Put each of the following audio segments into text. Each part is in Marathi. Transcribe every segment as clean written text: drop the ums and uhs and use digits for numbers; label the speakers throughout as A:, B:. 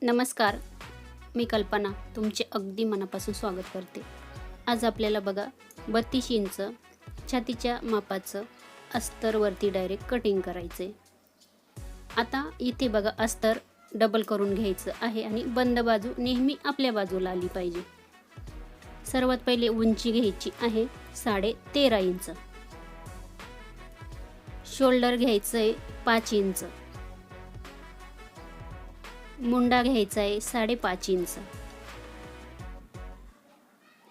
A: नमस्कार, मी कल्पना तुमचे अगदी मनापासून स्वागत करते. आज आपल्याला बघा 32 इंच छातीच्या मापाचं अस्तरवरती डायरेक्ट कटिंग करायचं आहे. आता इथे बघा अस्तर डबल करून घ्यायचं आहे आणि बंद बाजू नेहमी आपल्या बाजूला आली पाहिजे. सर्वात पहिले उंची घ्यायची आहे 13.5 इंच. शोल्डर घ्यायचं आहे 5 इंच. मुंडा घ्यायचा आहे 5.5 इंच.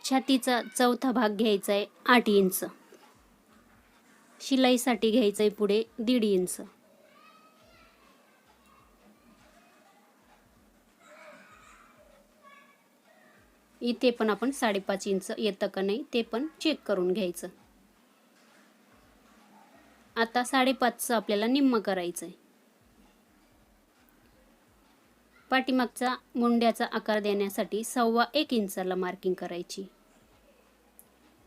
A: छातीचा चौथा भाग घ्यायचा आहे 8 इंच. शिलाईसाठी घ्यायचं आहे पुढे 1.5 इंच. इथे पण आपण 5.5 इंच येतं का नाही ते पण चेक करून घ्यायचं. आता 5.5चं आपल्याला निम्म करायचं आहे. पाठीमागचा मुंड्याचा आकार देण्यासाठी 1.25 इंचाला मार्किंग करायची.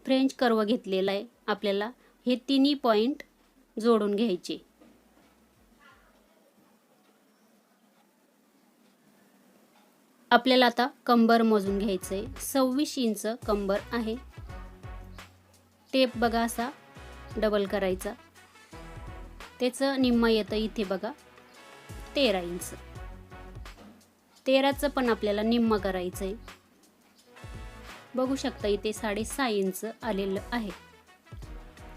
A: फ्रेंच कर्व घेतलेला आहे. आपल्याला हे तिन्ही पॉइंट जोडून घ्यायचे. आपल्याला आता कंबर मोजून घ्यायचं आहे. 26 इंच कंबर आहे. टेप बघा असा डबल करायचा. त्याचं निम्म येतं इथे बघा 13 इंच. 13चं पण आपल्याला निम्म करायचं आहे. बघू शकता इथे 6.5 इंच आलेलं आहे.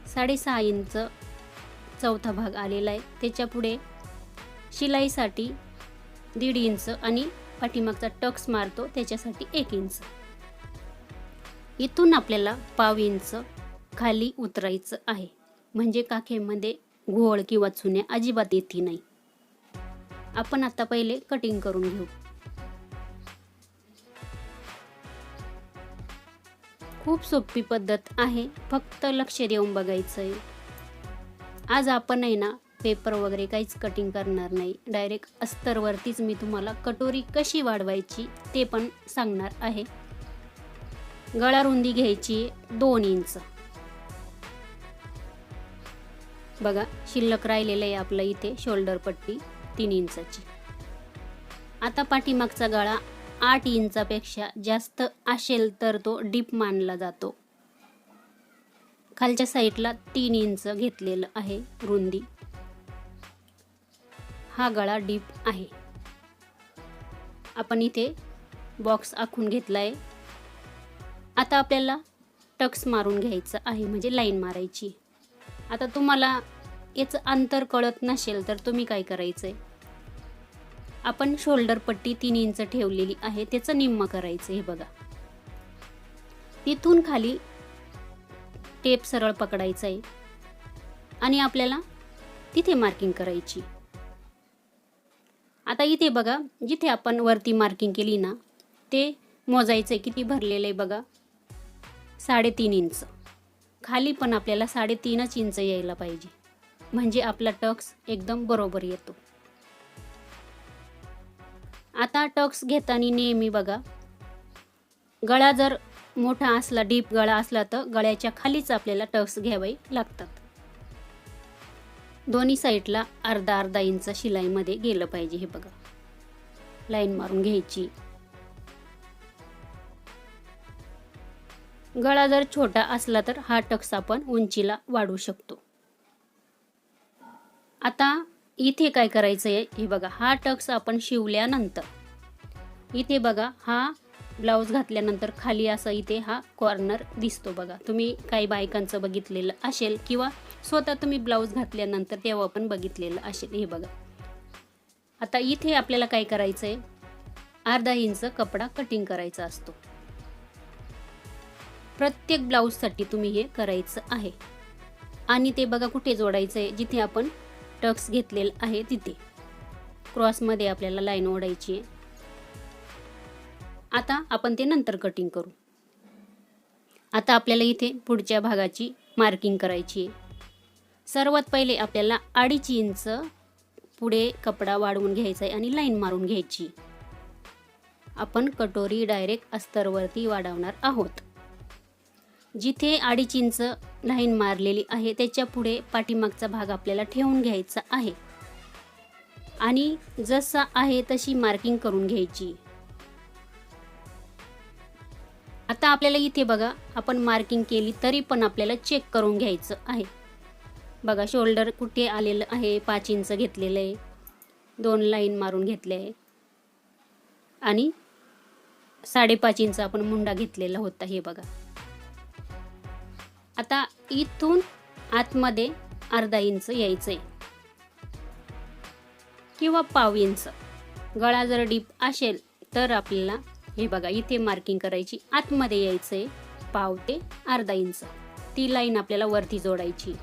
A: 6.5 इंच चौथा भाग आलेला आहे. त्याच्या पुढे शिलाईसाठी 1.5 इंच आणि पाठीमागचा टक्स मारतो त्याच्यासाठी 1 इंच. इथून आपल्याला 1/2 इंच खाली उतरायचं आहे, म्हणजे काखेमध्ये घोळ किंवा चुन्या अजिबात येत नाही. आपण आता पहिले कटिंग करून घेऊ. खूप सोपी पद्धत आहे, फक्त लक्ष देऊन बघायचं आहे. आज आपण आहे ना पेपर वगैरे काहीच कटिंग करणार नाही. डायरेक्ट अस्तरवरतीच मी तुम्हाला कटोरी कशी वाढवायची ते पण सांगणार आहे. गळा रुंदी घ्यायची 2 इंच. बघा शिल्लक राहिलेलं आहे आपलं इथे शोल्डर पट्टी 3 इंचाची. आता पाठीमागचा गळा 8 इंचापेक्षा जास्त असेल तर तो डीप मानला जातो. खालच्या साईडला 3 इंच घेतलेलं आहे रुंदी. हा गळा डीप आहे. आपण इथे बॉक्स आखून घेतलाय. आता आपल्याला टक्स मारून घ्यायचं आहे, म्हणजे लाईन मारायची. आता तुम्हाला याचं अंतर कळत नसेल तर तुम्ही काय करायचंय, आपण शोल्डर पट्टी 3 इंच ठेवलेली आहे, त्याचं निम्म करायचं. हे बघा तिथून खाली टेप सरळ पकडायचा आहे आणि आपल्याला तिथे मार्किंग करायची. आता इथे बघा जिथे आपण वरती मार्किंग केली ना ते मोजायचं किती भरलेलं आहे बघा 3.5 इंच. खाली पण आपल्याला 3.5 इंच यायला पाहिजे, म्हणजे आपला टक्स एकदम बरोबर येतो. आता टक्स घेताना नेहमी बघा गळा जर मोठा असला, डीप गळा असला तर गळ्याच्या खालीच आपल्याला टक्स घ्यावे लागतात. दोन्ही साईडला अर्धा इंच शिलाईमध्ये गेलं पाहिजे. हे बघा लाईन मारून घ्यायची. गळा जर छोटा असला तर हा टक्स आपण उंचीला वाढवू शकतो. आता इथे काय करायचं आहे, हे बघा हा टक्स आपण शिवल्यानंतर इथे बघा हा ब्लाऊज घातल्यानंतर खाली असं इथे हा कॉर्नर दिसतो बघा. तुम्ही काही बायकांचं बघितलेलं असेल किंवा स्वतः तुम्ही ब्लाऊज घातल्यानंतर तेव्हा पण बघितलेलं असेल. हे बघा आता इथे आपल्याला काय करायचं आहे, अर्धा इंच कपडा कटिंग करायचा असतो. प्रत्येक ब्लाऊजसाठी तुम्ही हे करायचं आहे. आणि ते बघा कुठे जोडायचं आहे, जिथे आपण टक्स घेतलेलं आहे तिथे क्रॉसमध्ये आपल्याला लाईन ओढायची आहे. आता आपण ते नंतर कटिंग करू. आता आपल्याला इथे पुढच्या भागाची मार्किंग करायची आहे. सर्वात पहिले आपल्याला 2.5 इंच पुढे कपडा वाढवून घ्यायचा आहे आणि लाईन मारून घ्यायची. आपण कटोरी डायरेक्ट अस्तरवरती वाढवणार आहोत. जिथे 2.5 इंच लाईन मारलेली आहे त्याच्या पुढे पाठीमागचा भाग आपल्याला ठेवून घ्यायचा आहे. आणि जसं आहे तशी मार्किंग करून घ्यायची. आता आपल्याला इथे बघा आपण मार्किंग केली तरी पण आपल्याला चेक करून घ्यायचं आहे. बघा शोल्डर कुठे आलेलं आहे, 5 इंच घेतलेलं आहे, 2 लाईन मारून घेतले आहे आणि 5.5 इंच आपण मुंडा घेतलेला होता. हे बघा. आता इथून आतमध्ये अर्धा इंच यायचंय किंवा पाव इंच. गळा जर डीप असेल तर आपल्याला हे बघा इथे मार्किंग करायची, आतमध्ये यायचंय पाव ते अर्धा इंच. ती लाईन आपल्याला वरती जोडायची.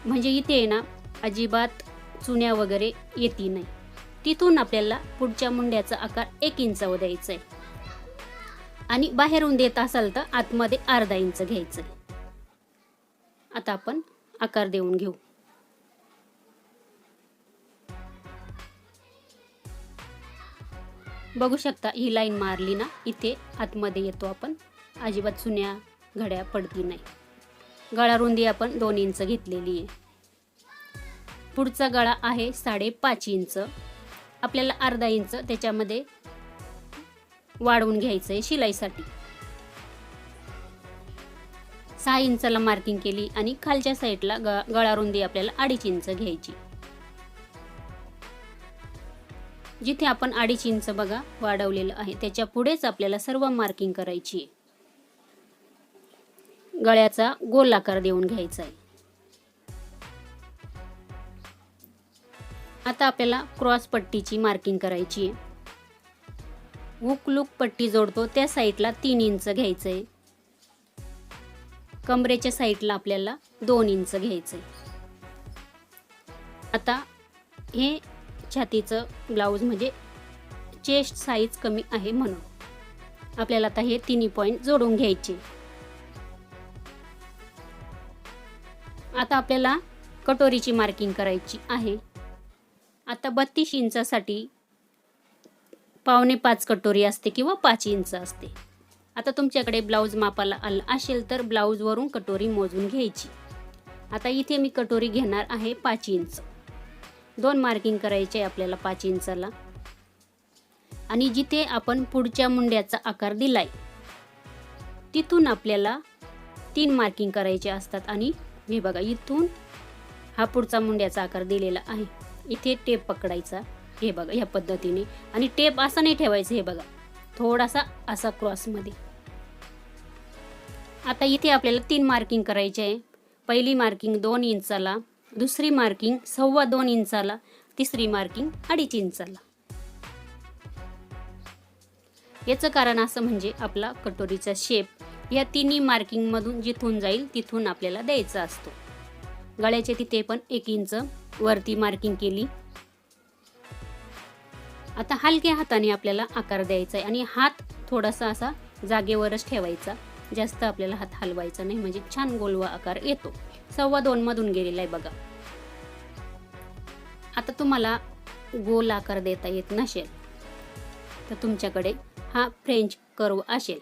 A: म्हणजे इथे आहे ना अजिबात चुन्या वगैरे येती नाही. तिथून आपल्याला पुढच्या मुंड्याचा आकार 1 इंच द्यायचा आहे आणि बाहेरून देत असाल तर आतमध्ये अर्धा इंच घ्यायचंय. आता आपण आकार देऊन घेऊ. बघू शकता ही लाईन मारली ना, इथे आतमध्ये येतो आपण, अजिबात चुन्या घड्या पडती नाही. गळा रुंदी आपण 2 इंच घेतलेली आहे. पुढचा गळा आहे 5.5 इंच. आपल्याला अर्धा इंच त्याच्यामध्ये वाढवून घ्यायचं आहे शिलाईसाठी. 6 इंचाला मार्किंग केली आणि खालच्या साईडला गळा रुंदी आपल्याला 2.5 इंच घ्यायची. जिथे आपण 2.5 इंच बघा वाढवलेलं आहे त्याच्या पुढेच आपल्याला सर्व मार्किंग करायची आहे. गळ्याचा गोल आकार देऊन घ्यायचा आहे. आता आपल्याला क्रॉस पट्टीची मार्किंग करायची आहे. हुक लूक पट्टी जोडतो त्या साईडला 3 इंच घ्यायचं आहे. कमरेच्या साईडला आपल्याला 2 इंच घ्यायचं आहे. आता हे छातीचं ब्लाऊज म्हणजे चेस्ट साईज कमी आहे म्हणून आपल्याला आता हे तिन्ही पॉइंट जोडून घ्यायचे. आता आपल्याला कटोरीची मार्किंग करायची आहे. आता 32 इंचासाठी 4.25 कटोरी असते किंवा 5 इंच असते. आता तुमच्याकडे ब्लाऊज मापाला आलं असेल तर ब्लाऊजवरून कटोरी मोजून घ्यायची. आता इथे मी कटोरी घेणार आहे 5 इंच. 2 मार्किंग करायचे आहे आपल्याला 5 इंचाला. आणि जिथे आपण पुढच्या मुंड्याचा आकार दिलाय तिथून आपल्याला 3 मार्किंग करायचे असतात. आणि हे बघा इथून हा पुढचा मुंड्याचा आकार दिलेला आहे. इथे टेप पकडायचा, हे बघा या पद्धतीने. आणि टेप असा नाही ठेवायचं, हे बघा थोडासा असा क्रॉसमध्ये. आता इथे आपल्याला 3 मार्किंग करायचे आहे. पहिली मार्किंग 2 इंचाला, दुसरी मार्किंग 2.25 इंचाला, तिसरी मार्किंग 2.5 इंचाला. याचं कारण असं म्हणजे आपला कटोरीचा शेप या तिन्ही मार्किंग मधून जिथून जाईल तिथून आपल्याला द्यायचा असतो. गळ्याच्या तिथे पण 1 इंच वरती मार्किंग केली. आता हलक्या हाताने आपल्याला आकार द्यायचा आहे आणि हात थोडासा असा जागेवरच ठेवायचा, जास्त आपल्याला हात हलवायचा नाही, म्हणजे छान गोलवा आकार येतो. 2.25 मधून गेलेला आहे बघा. आता तुम्हाला गोल आकार देता येत नसेल तर तुमच्याकडे हा फ्रेंच कर्व असेल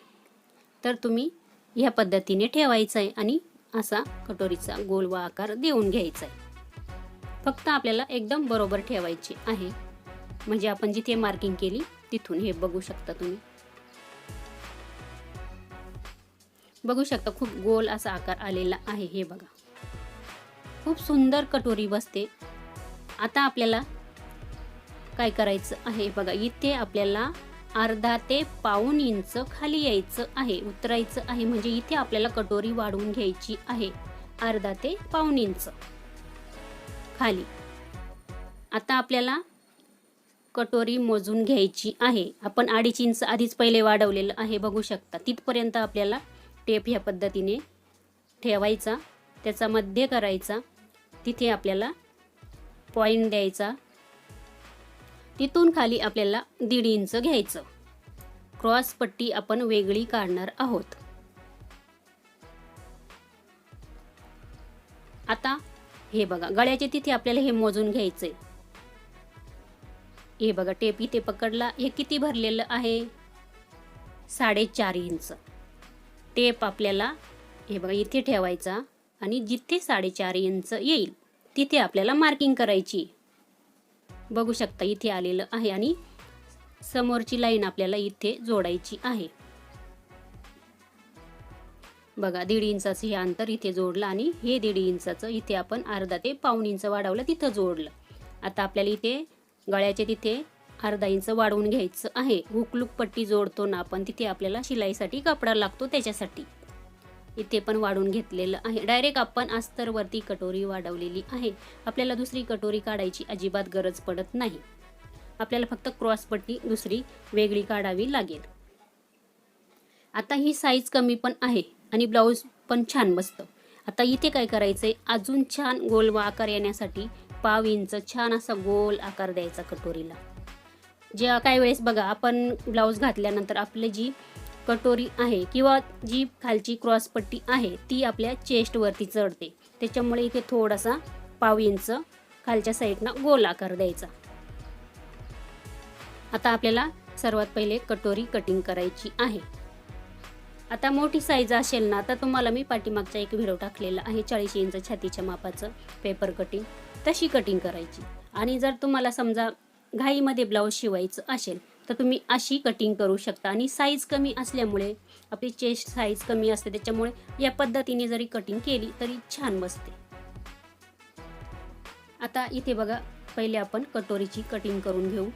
A: तर तुम्ही ह्या पद्धतीने ठेवायचा आहे आणि असा कटोरीचा गोलवा आकार देऊन घ्यायचा आहे. फक्त आपल्याला एकदम बरोबर ठेवायची आहे, म्हणजे आपण जिथे मार्किंग केली तिथून. हे बघू शकता तुम्ही, बघू शकता खूप गोल असा आकार आलेला आहे. हे बघा खूप सुंदर कटोरी बसते. आता आपल्याला काय करायचं आहे बघा, इथे आपल्याला अर्धा ते पाऊण इंच खाली यायचं आहे, उतरायचं आहे. म्हणजे इथे आपल्याला कटोरी वाढवून घ्यायची आहे अर्धा ते पाऊण इंच खाली. आता आपल्याला कटोरी मोजून घ्यायची आहे. आपण 2.5 इंच आधीच पहिले वाढवलेलं आहे, बघू शकता. तिथपर्यंत आपल्याला टेप ह्या पद्धतीने ठेवायचा, त्याचा मध्य करायचा, तिथे आपल्याला पॉइंट द्यायचा. तिथून खाली आपल्याला 1.5 इंच घ्यायचं. क्रॉस पट्टी आपण वेगळी काढणार आहोत. आता हे बघा गळ्याचे तिथे आपल्याला हे मोजून घ्यायचंय. हे बघा टेप इथे पकडला, हे किती भरलेलं आहे 4.5 इंच. टेप आपल्याला हे बघा इथे ठेवायचा आणि जिथे 4.5 इंच येईल तिथे आपल्याला मार्किंग करायची. बघू शकता इथे आलेलं आहे आणि समोरची लाईन आपल्याला इथे जोडायची आहे. बघा 1.5 इंचाचं हे अंतर इथे जोडलं आणि हे 1.5 इंचाचं इथे आपण अर्धा ते पाऊण इंच वाढवलं, तिथं जोडलं. आता आपल्याला इथे गळ्याचे तिथे अर्धा इंच वाढवून घ्यायचं आहे. हुकलूक पट्टी जोडतो ना आपण, तिथे आपल्याला शिलाईसाठी कपडा लागतो, त्याच्यासाठी इथे पण वाढवून घेतलेलं आहे. डायरेक्ट आपण अस्तरवरती कटोरी वाढवलेली आहे. आपल्याला दुसरी कटोरी काढायची अजिबात गरज पडत नाही. आपल्याला फक्त क्रॉस पट्टी दुसरी वेगळी काढावी लागेल. आता ही साईज कमी पण आहे आणि ब्लाऊज पण छान बसतं. आता इथे काय करायचंय, अजून छान गोल आकार येण्यासाठी पाव इंच छान असा गोल आकार द्यायचा कटोरीला. ज्या काही वेळेस बघा आपण ब्लाऊज घातल्यानंतर आपली जी कटोरी आहे किंवा जी खालची क्रॉस पट्टी आहे ती आपल्या चेस्टवरती चढते, त्याच्यामुळे इथे थोडासा पाव इंच खालच्या साईडनं गोल आकार द्यायचा. आता आपल्याला सर्वात पहिले कटोरी कटिंग करायची आहे. आता मोठी साईज असेल ना तर तुम्हाला मी पाठीमागचा एक व्हिडिओ टाकलेला आहे 40 इंच छातीच्या मापाचं पेपर कटिंग, तशी कटिंग करायची. आणि जर तुम्हाला समजा घाईमध्ये ब्लाऊज शिवायचं असेल तर तुम्ही अशी कटिंग करू शकता. आणि साईज कमी असल्यामुळे आपली चेस्ट साईज कमी असते, त्याच्यामुळे या पद्धतीने जरी कटिंग केली तरी छान बसते. आता इथे बघा पहिले आपण कटोरीची कटिंग करून घेऊ.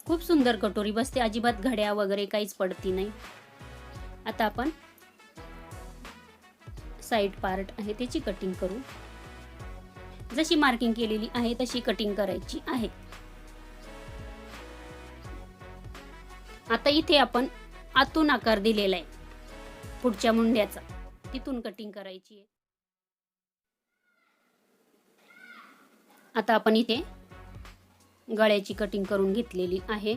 A: खूप सुंदर कटोरी बसते, अजिबात घड्या वगैरे काहीच पडती नाही. आता आपण साइड पार्ट आहे त्याची कटिंग करू. जशी मार्किंग केलेली आहे तशी कटिंग करायची आहे. आता इथे आपण आतून आकार दिलेला आहे पुढच्या मुंड्याचा, तिथून कटिंग करायची आहे. आता आपण इथे गळ्याची कटिंग करून घेतलेली आहे.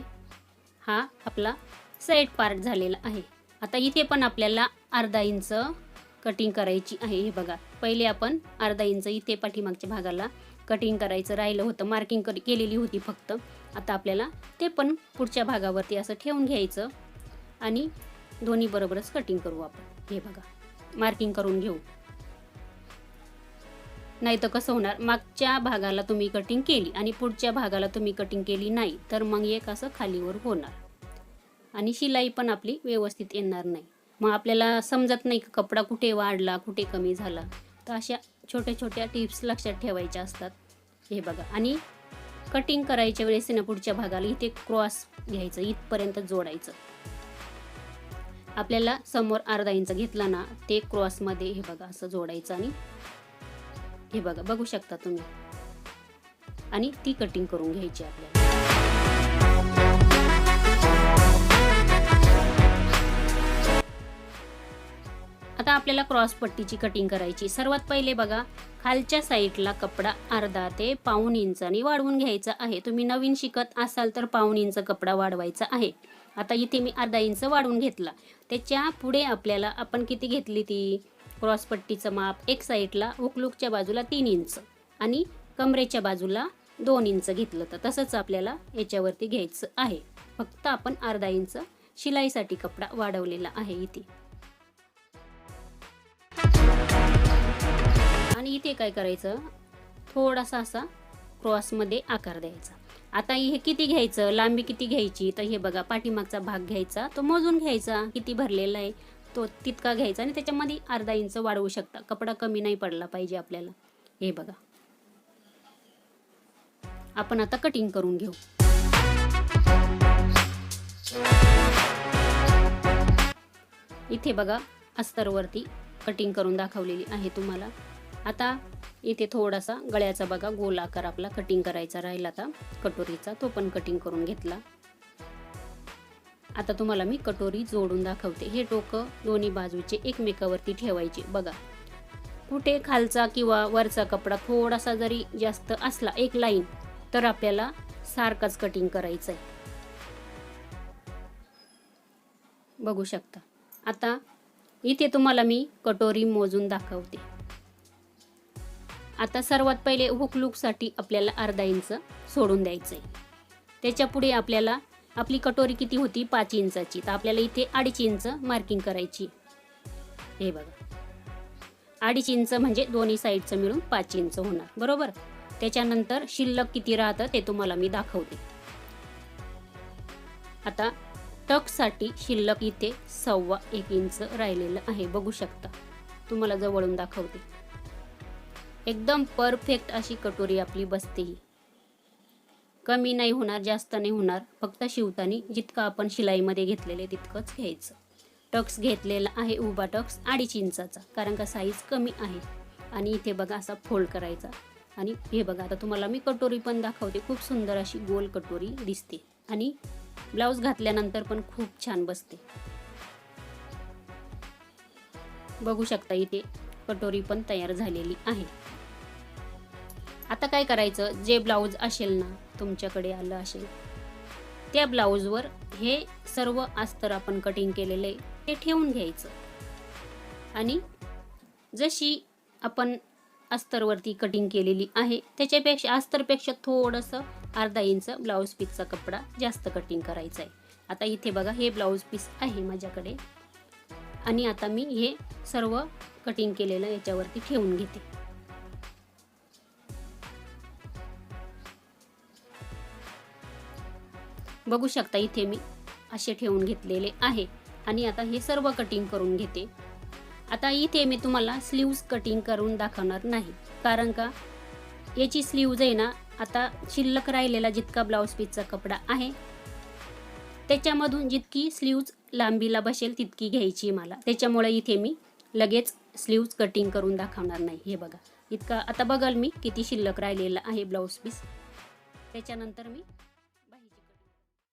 A: हा आपला साइड पार्ट झालेला आहे. आता इथे पण आपल्याला अर्धा इंच कटिंग करायची आहे. हे बघा पहिले आपण अर्धा इंच इथे पाठीमागच्या भागाला कटिंग करायचं राहिलं होतं, मार्किंग केलेली होती फक्त. आता आपल्याला ते पण पुढच्या भागावरती असं ठेवून घ्यायचं आणि दोन्ही बरोबरच कटिंग करू आपण. हे बघा मार्किंग करून घेऊ, नाही तर कसं होणार, मागच्या भागाला तुम्ही कटिंग केली आणि पुढच्या भागाला तुम्ही कटिंग केली नाही तर मग एक असं खालीवर होणार आणि शिलाई पण आपली व्यवस्थित येणार नाही. मग आपल्याला समजत नाही कपडा कुठे वाढला कुठे कमी झाला. तर अशा छोट्या छोट्या टिप्स लक्षात ठेवायच्या असतात. हे बघा आणि कटिंग करायच्या वेळेस ना पुढच्या भागाला इथे क्रॉस घ्यायचं, इथपर्यंत जोडायचं. आपल्याला समोर अर्धा इंच घेतला ना ते क्रॉसमध्ये हे बघा असं जोडायचं आणि हे बघा बघू शकता तुम्ही, आणि ती कटिंग करून घ्यायची आपल्याला. आता आपल्याला क्रॉस पट्टीची कटिंग करायची. सर्वात पहिले बघा खालच्या साईडला कपडा अर्धा ते पाऊण इंचानी वाढवून घ्यायचा आहे. तुम्ही नवीन शिकत असाल तर पाऊण इंच कपडा वाढवायचा आहे. आता इथे मी अर्धा इंच वाढवून घेतला. त्याच्या पुढे आपल्याला आपण किती घेतली ती क्रॉस पट्टीचं माप, एक साईडला हुकलूकच्या बाजूला 3 इंच आणि कमरेच्या बाजूला 2 इंच घेतलं. तर तसंच आपल्याला याच्यावरती घ्यायचं आहे. फक्त आपण अर्धा इंच शिलाईसाठी कपडा वाढवलेला आहे इथे. आणि इथे काय करायचं, थोडासा असा क्रॉसमध्ये आकार द्यायचा. आता हे किती घ्यायचं, लांबी किती घ्यायची, तर हे बघा पाठीमागचा भाग घ्यायचा, तो मोजून घ्यायचा किती भरलेला आहे तो तितका घ्यायचा आणि त्याच्यामध्ये अर्धा इंच वाढवू शकता. कपडा कमी नाही पडला पाहिजे आपल्याला. हे बघा आपण आता कटिंग करून घेऊ. इथे बघा अस्तरवरती कटिंग करून दाखवलेली आहे तुम्हाला. आता इथे थोडासा गळ्याचा बघा गोल आकार आपला कटिंग करायचा राहिला आता कटोरीचा, तो पण कटिंग करून घेतला. आता तुम्हाला मी कटोरी जोडून दाखवते. हे टोकं दोन्ही बाजूचे एकमेकावरती ठेवायचे. बघा कुठे खालचा किंवा वरचा कपडा थोडासा जरी जास्त असला एक लाईन तर आपल्याला सारखाच कटिंग करायचं आहे. बघू शकता. आता इथे तुम्हाला मी कटोरी मोजून दाखवते. आता सर्वात पहिले हुकलूकसाठी आपल्याला अर्धा इंच सोडून द्यायचं आहे. त्याच्या पुढे आपल्याला आपली कटोरी किती होती 5 इंचाची, तर आपल्याला इथे 2.5 इंच मार्किंग करायची. हे बघा 2.5 इंच म्हणजे दोन्ही साईडचं मिळून 5 इंच होणार बरोबर. त्याच्यानंतर शिल्लक किती राहतं ते तुम्हाला मी दाखवते. आता टक्ससाठी शिल्लक इथे 1.25 इंच राहिलेलं आहे, बघू शकता. तुम्हाला जवळून दाखवते. एकदम परफेक्ट अशी कटोरी आपली बसते. ही कमी नाही होणार, जास्त नाही होणार. फक्त शिवताना जितकं आपण शिलाईमध्ये घेतलेले तितकंच घ्यायचं. टक्स घेतलेला आहे उभा टक्स 2.5 इंचाचा, कारण का साईज कमी आहे. आणि इथे बघा असा फोल्ड करायचा. आणि हे बघा आता तुम्हाला मी कटोरी पण दाखवते. खूप सुंदर अशी गोल कटोरी दिसते आणि ब्लाऊज घातल्यानंतर पण खूप छान बसते. बघू शकता इथे कटोरी पण तयार झालेली आहे. आता काय करायचं, जे ब्लाऊज असेल ना तुमच्याकडे आलं असेल त्या ब्लाऊजवर हे सर्व अस्तर आपण कटिंग केलेले ते ठेवून घ्यायचं. आणि जशी आपण अस्तरवरती कटिंग केलेली आहे त्याच्यापेक्षा अस्तरपेक्षा थोडंसं 1/2 इंच ब्लाऊज पीसचा कपडा जास्त कटिंग करायचा आहे. आता इथे बघा हे ब्लाऊज पीस आहे माझ्याकडे आणि आता मी हे सर्व कटिंग केलेलं याच्यावरती ठेवून घेते. बघू शकता इथे मी असे ठेवून घेतलेले आहे आणि आता हे सर्व कटिंग करून घेते. आता इथे मी तुम्हाला स्लीव्ज कटिंग करून दाखवणार नाही, कारण का याची स्लीव्ज आहे ना आता शिल्लक राहिलेला जितका ब्लाऊज पीसचा कपडा आहे त्याच्यामधून जितकी स्लीव्ज लांबीला बसेल तितकी घ्यायची मला. त्याच्यामुळे इथे मी लगेच स्लीव्ज कटिंग करून दाखवणार नाही. हे बघा इतका आता बघाल मी किती शिल्लक राहिलेला आहे ब्लाऊज पीस, त्याच्यानंतर मी